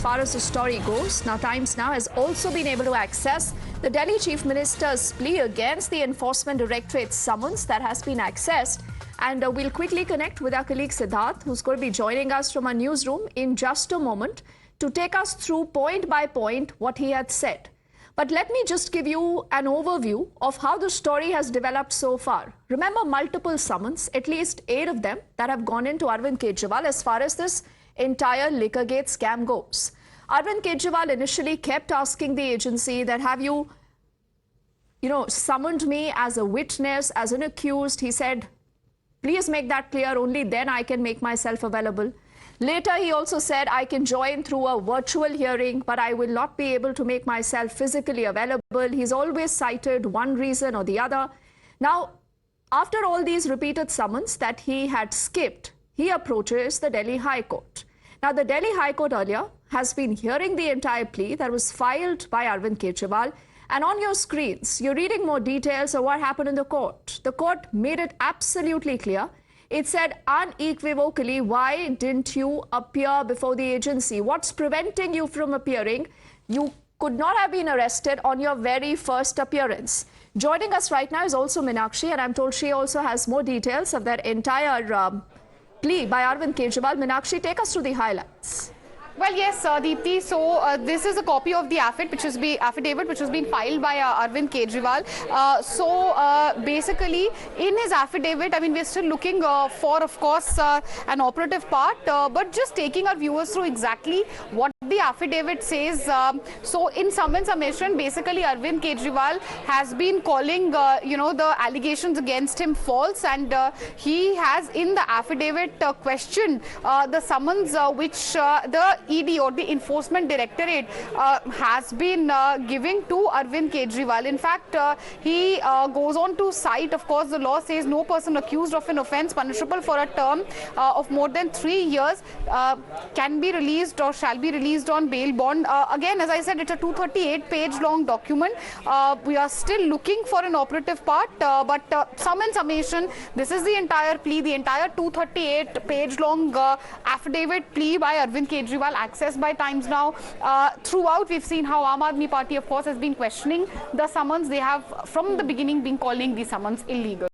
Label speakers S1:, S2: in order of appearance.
S1: far as the story goes. Now, Times Now has also been able to access the Delhi Chief Minister's plea against the Enforcement Directorate summons that has been accessed. And we'll quickly connect with our colleague Siddharth, who's going to be joining us from our newsroom in just a moment to take us through point by point what he had said. But let me just give you an overview of how the story has developed so far. Remember, multiple summons, at least 8 of them, that have gone into Arvind Kejriwal as far as this entire Liquorgate scam goes. Arvind Kejriwal initially kept asking the agency that, have you summoned me as a witness, as an accused? He said, please make that clear, only then I can make myself available. Later, he also said, I can join through a virtual hearing, but I will not be able to make myself physically available. He's always cited one reason or the other. Now, after all these repeated summons that he had skipped, he approaches the Delhi High Court. Now, the Delhi High Court earlier has been hearing the entire plea that was filed by Arvind Kejriwal. And on your screens, you're reading more details of what happened in the court. The court made it absolutely clear. It said unequivocally, why didn't you appear before the agency? What's preventing you from appearing? You could not have been arrested on your very first appearance. Joining us right now is also Meenakshi, and I'm told she also has more details of that entire plea by Arvind Kejriwal. Meenakshi, take us through the highlights.
S2: Well, yes, Deepthi. So this is a copy of the affidavit which has been filed by Arvind Kejriwal. Basically, in his affidavit, I mean, we're still looking for, of course, an operative part, but just taking our viewers through exactly what the affidavit says. So in sum and summation, basically, Arvind Kejriwal has been calling, the allegations against him false, and he has in the affidavit questioned the summons which the ED or the Enforcement Directorate has been giving to Arvind Kejriwal. In fact, he goes on to cite, of course, the law says no person accused of an offence punishable for a term of more than 3 years can be released or shall be released on bail bond. Again, as I said, it's a 238-page long document. We are still looking for an operative part, but sum and summation, this is the entire plea, the entire 238-page long affidavit plea by Arvind Kejriwal, accessed by Times Now. Throughout, we've seen how Aam Aadmi Party, of course, has been questioning the summons. They have, from the beginning, been calling the summons illegal.